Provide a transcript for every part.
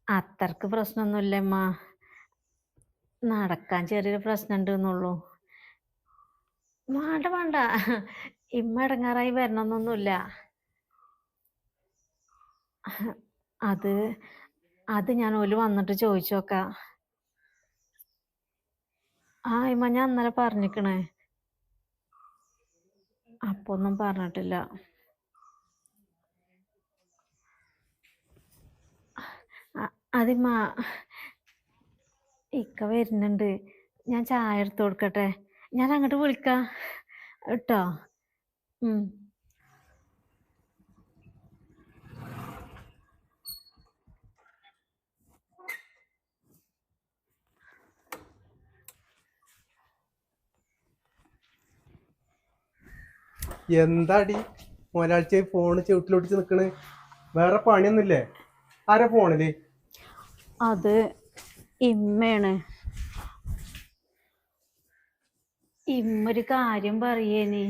അത്രക്ക് പ്രശ്നമൊന്നുമില്ലമ്മ. നടക്കാൻ ചെറിയൊരു പ്രശ്നമുണ്ടെന്നുള്ളൂ. വേണ്ട വേണ്ട, ഇമ്മ ഇടങ്ങാറായി വരണന്നൊന്നുമില്ല. അത് അത് ഞാൻ ഓല് വന്നിട്ട് ചോദിച്ചു നോക്കാം. ആ ഇമ്മ ഞാൻ ഇന്നലെ പറഞ്ഞിക്കണേ. അപ്പൊ ഒന്നും പറഞ്ഞിട്ടില്ല. അതിമ്മ ഇക്ക വരുന്നുണ്ട്, ഞാൻ ചായ എടുത്തു കൊടുക്കട്ടെ. ഞാൻ അങ്ങോട്ട് വിളിക്കാം കേട്ടോ. എന്താടി ഒരാഴ്ച ഫോണ് ചവിട്ടിലൊടിച്ച് നിക്കണ്? വേറെ പണിയൊന്നുമില്ലേ? ആരാ ഫോണില്? അത് ഇമ്മയാണ്. ഇമ്മൊരു കാര്യം പറയേനി.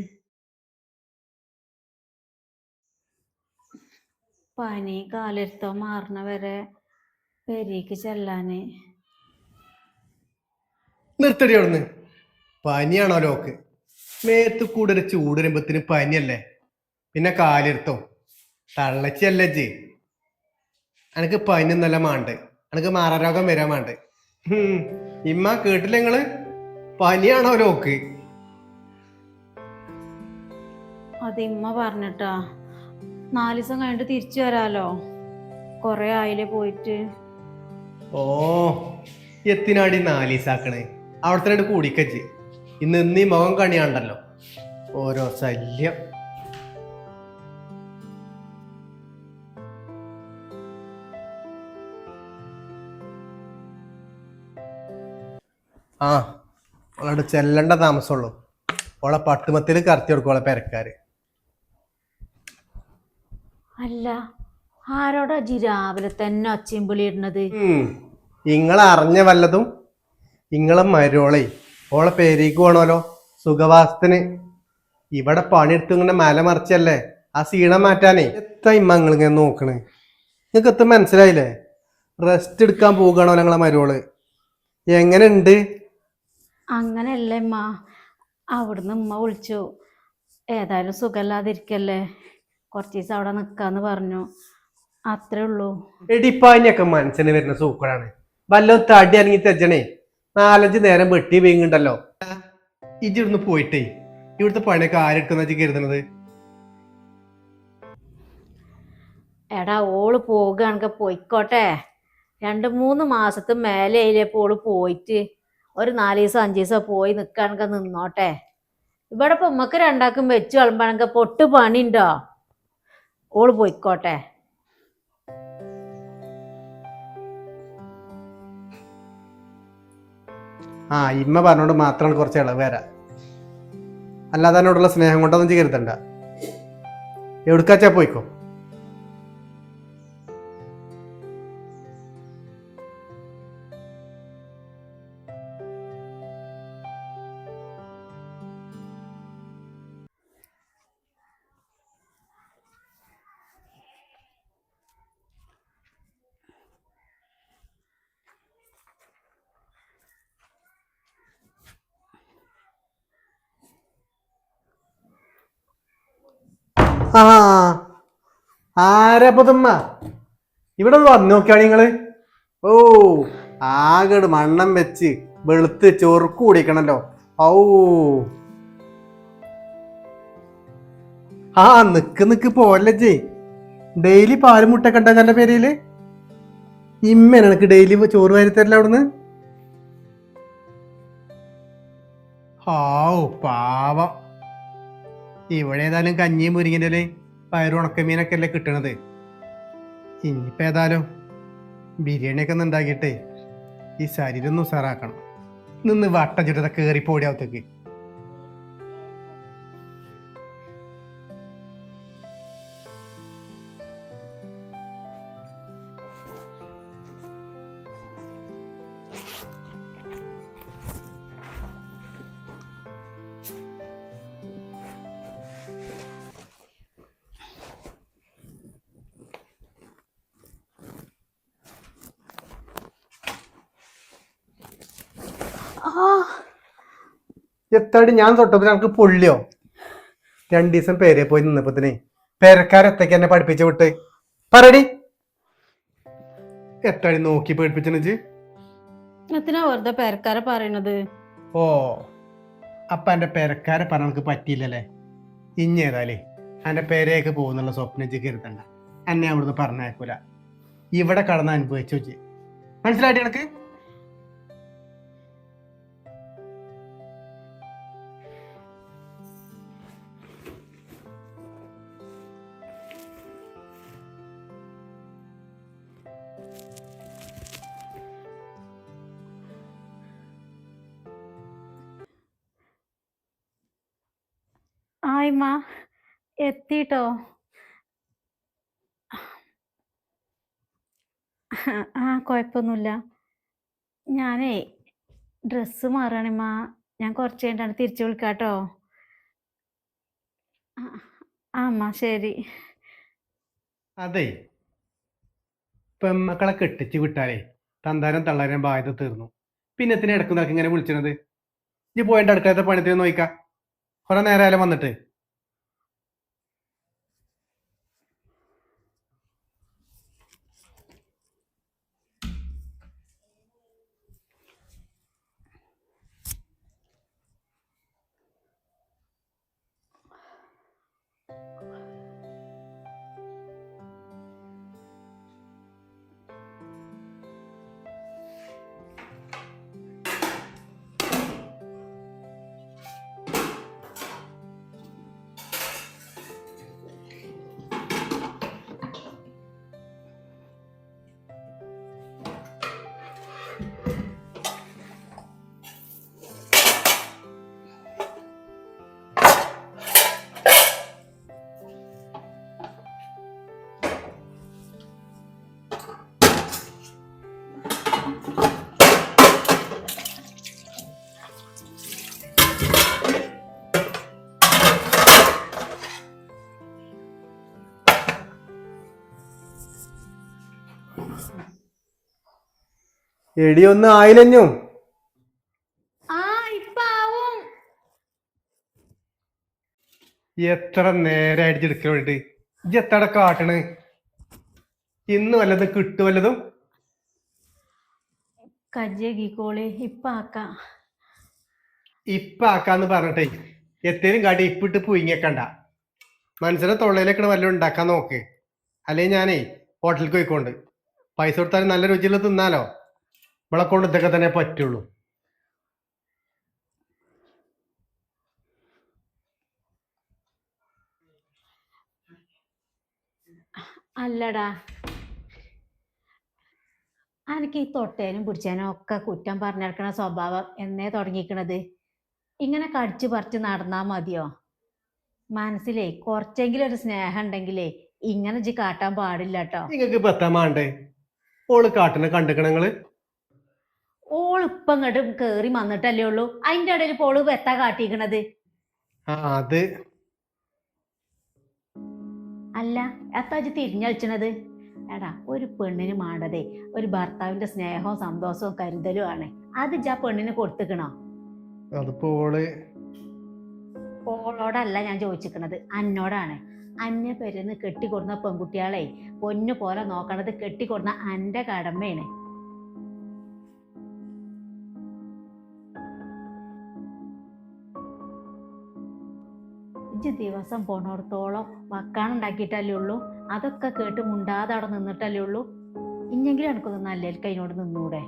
പനി കാലെടുത്തോ മാറണ വരെ പെരേക്ക് ചെല്ലാന്. നിർത്തടി അവിടുന്ന്. പനിയാണോ ലോക്ക്? മേത്ത് കൂടെ ഒരു ചൂടുരമ്പത്തിന് പനിയല്ലേ, പിന്നെ കാലെടുത്തോ? തള്ളച്ചല്ലേ ജി? എനക്ക് പനി നല്ല മാണ്ട്, എനക്ക് മാറാരോഗം വരാൻ മാണ്ട്. ഇമ്മ കേട്ടില്ല നിങ്ങള്? പനിയാണോ ലോക്ക്? അത് ഇമ്മ പറഞ്ഞിട്ടാ. 4 ദിവസം കഴിഞ്ഞിട്ട് തിരിച്ചു വരാലോ, കൊറേ ആയില്ലേ പോയിട്ട്. ഓ എത്തിനാടി 4 ദിവസാക്കണേ? അവിടെ തന്നെ കൂടിക്കച്ച്. ഇന്ന് മുഖം കണിയാണ്ടല്ലോ, ഓരോ ശല്യം. ആ അവളോട് ചെല്ലണ്ട താമസമുള്ളൂ. ഓളെ പട്ടുമത്തിൽ കറത്തി കൊടുക്കും ഓളെ പെരക്കാര്. അല്ല, ആരോടാ ജി രാവിലെ തന്നെ ഒച്ചയും വിളിയിടുന്നത്? ഇങ്ങളെ അറിഞ്ഞ വല്ലതും? ഇങ്ങളെ മരോളെ ഓളെ പേരേക്ക് പോണോലോ സുഖവാസത്തിന്. ഇവിടെ പണിയെടുത്ത് ഇങ്ങനെ മല മറിച്ചല്ലേ, ആ സീണം മാറ്റാനേ. എത്ര ഇമ്മ നിങ്ങളിങ്ങനെ നോക്കണ്? നിങ്ങൾക്ക് എത്ര മനസ്സിലായില്ലേ? റെസ്റ്റ് എടുക്കാൻ പോകണോ ഞങ്ങളെ മരോള്? എങ്ങനെ ഉണ്ട്? അങ്ങനെയല്ലേ അമ്മ, അവിടുന്ന് ഉമ്മ വിളിച്ചു. ഏതായാലും സുഖമില്ലാതിരിക്കല്ലേ, കുറച്ച് ദിവസം അവിടെ നിക്കാന്ന് പറഞ്ഞു. അത്രേ ഉള്ളൂ. എടിപ്പാനിയൊക്കെ മനസ്സിന് വരുന്ന സൂക്കടാണ്. വല്ലതും തടി അനങ്ങി തെജണേ, 4-5 നേരം വെട്ടി വീങ്ങുണ്ടല്ലോ. ഇജിവിടുന്ന് പോയിട്ടേ ഇവിടുത്തെ പണിയൊക്കെ ആരെടുക്കുന്ന കരുതുന്നത്? എടാ ഓള് പോകുകയാണെങ്കിൽ പോയിക്കോട്ടെ. 2-3 മാസത്തിന് മേലെ ആയില്ലേപ്പോ ഓള് പോയിട്ട്. ഒരു 4 ദിവസം 5 ദിവസം പോയി നിൽക്കുകയാണെങ്കിൽ നിന്നോട്ടെ. ഇവിടെ ഇപ്പൊ ഉമ്മക്ക് രണ്ടാക്കും വെച്ച് കളമ്പാണെങ്കിൽ പൊട്ട് പണിയുണ്ടോ? ഓള് പോയിക്കോട്ടെ. ഇമ്മ പറഞ്ഞോണ്ട് മാത്രമാണ് കുറച്ച് ഇളവ് വരാം, അല്ലാതെ എന്നോടുള്ള സ്നേഹം കൊണ്ടൊന്നും കരുതണ്ട. എവിടുക്കാച്ചാ പോയിക്കോ. ആരപ്പതമ്മ ഇവിടെ വന്നു നോക്കിയാണ് നിങ്ങള്? ഓ ആകട് മണ്ണം വെച്ച് വെളുത്ത് ചൊറുക്ക് കുടിക്കണല്ലോ. ഔ നിക്ക് പോലേ. ഡെയിലി പാലും മുട്ടൊക്കെ ഉണ്ടാക്കാൻ്റെ പേരില് ഇമ്മ എനിക്ക് ഡെയിലി ചോറ് വാരി തരില്ല അവിടുന്ന്. പാവം. ഇവിടെ ഏതായാലും കഞ്ഞിയും മുരിങ്ങൻ്റെ പയറും ഉണക്കമീനൊക്കെ അല്ലേ കിട്ടണത്. ഇനിയിപ്പോൾ ഏതായാലും ബിരിയാണിയൊക്കെ ഒന്ന് ഉണ്ടാക്കിയിട്ടേ ഈ ശരീരം ഒന്ന് ഉസാറാക്കണം. നിന്ന് വട്ടം ചുട്ടത കയറിപ്പോടി അകത്തേക്ക്. എത്താടി ഞാൻ തൊട്ടപ്പോ എനിക്ക് പൊള്ളിയോ? 2 ദിവസം പേരെ പോയി നിന്നപ്പത്തിന് പേരക്കാരെത്തൊക്കെ എന്നെ പഠിപ്പിച്ചു വിട്ട് പറയടി. എത്താടി നോക്കി പേടിപ്പിച്ചു? എത്തിനാ വെറുതെ പേരക്കാരെ പറയണത്? ഓ അപ്പൊ എന്റെ പേരക്കാരെ പറഞ്ഞ നമുക്ക് പറ്റിയില്ലല്ലേ? ഇനി ഏതായാലേ എന്റെ പേരേക്ക് പോകുന്നുള്ള സ്വപ്നം കരുതണ്ട. എന്നെ അവിടുന്ന് പറഞ്ഞേക്കൂല. ഇവിടെ കടന്ന് അനുഭവിച്ചു വെച്ച് മനസ്സിലായിട്ട് എനിക്ക്. ആയിമ്മ എത്തിട്ടോ. കുഴപ്പമൊന്നുമില്ല. ഞാനേ ഡ്രസ്സ് മാറണമ്മ. ഞാൻ കുറച്ച് കഴിഞ്ഞിട്ടാണ് തിരിച്ചു വിളിക്കാട്ടോ. അമ്മ ശരി. അതെ പെമ്മക്കളെ കെട്ടിച്ച് വിട്ടാലേ തന്താരം തള്ളാരം ബാധ്യത തീർന്നു. പിന്നെ എത്തിന് ഇടക്കുന്നതൊക്കെ ഇങ്ങനെ വിളിച്ചത്? ഇജ്ജ് പോയിട്ട് അടുക്കളത്തെ പണിത്തിന് നോയിക്ക. കുറെ നേരം വന്നിട്ട്. എടി ഒന്ന് ആയില്ലഞ്ഞും. എത്ര നേരായിട്ട് എടുക്കാൻ വേണ്ടിട്ട് ഇജ്ജ് എത്തട കാട്ടണ്? ഇന്ന് വല്ലതും കിട്ടു വല്ലതും? കജ്ജീക്കോളി ഇപ്പൊ ആക്കാന്ന് പറഞ്ഞിട്ടേ എത്തേലും കാട്ടി ഇപ്പിട്ട് പുയിങ്ങക്കണ്ട. മനസ്സിനെ തൊള്ളയിലേക്കണ വല്ലതും ഉണ്ടാക്കാൻ നോക്ക്. അല്ലെങ്കിൽ ഞാനേ ഹോട്ടലിൽ പോയിക്കൊണ്ട് പൈസ കൊടുത്താലും നല്ല രുചിയുള്ള തിന്നാലോ. ഇവിടെ കൊണ്ട് ഇതൊക്കെ തന്നെ പറ്റുള്ളൂ. അല്ലടാ, എനിക്ക് ഈ തൊട്ടേനും പിടിച്ചേനും ഒക്കെ കുറ്റം പറഞ്ഞെടുക്കണ സ്വഭാവം എന്നേ തുടങ്ങിക്കണത്? ഇങ്ങനെ കടിച്ചു പറിച്ച് നടന്നാ മതിയോ? മനസ്സിലേ കുറച്ചെങ്കിലും ഒരു സ്നേഹം ഉണ്ടെങ്കിലേ ഇങ്ങനെ ഇജ്ജ് കാട്ടാൻ പാടില്ല കേട്ടോ. നിങ്ങൾക്ക് ഇപ്പൊ എത്താൻ വേണ്ടേ? ഓള് കാട്ടിനെ കണ്ടിക്കണങ്ങള്? ഓളിപ്പം ഇങ്ങോട്ട് കേറി വന്നിട്ടല്ലേ ഉള്ളൂ. അതിന്റെ ഇടയിൽ പോള് എത്താ കാട്ടിക്കണത്? അത് അല്ല, എത്താ ഇജ്ജ് തിരിഞ്ഞളിച്ചണത്? എടാ, ഒരു പെണ്ണിന് മാണ്ടതേ ഒരു ഭർത്താവിന്റെ സ്നേഹവും സന്തോഷവും കരുതലും ആണ്. അത് ഇജ്ജ് ആ പെണ്ണിന് കൊടുത്തുക്കണോ? അതിപ്പോ ഓള് ഓളോടല്ല ഞാൻ ചോദിച്ചിക്കണത്, അന്നോടാണ്. അന്യ പെരുന്ന് കെട്ടിക്കൊടുന്ന പെൺകുട്ടികളെ പൊന്നു പോലെ നോക്കണത് കെട്ടിക്കൊടുന്ന അന്റെ കടമയാണ്. ഇജ്ജ് ദിവസം പോണോടത്തോളം വക്കാണുണ്ടാക്കിയിട്ടല്ലേ ഉള്ളൂ. അതൊക്കെ കേട്ട് മുണ്ടാതെ അവിടെ നിന്നിട്ടല്ലേ ഉള്ളൂ. ഇഞ്ഞെങ്കിലും എനിക്കൊന്ന് നല്ലേൽക്ക് അതിനോട് നിന്നൂടെ?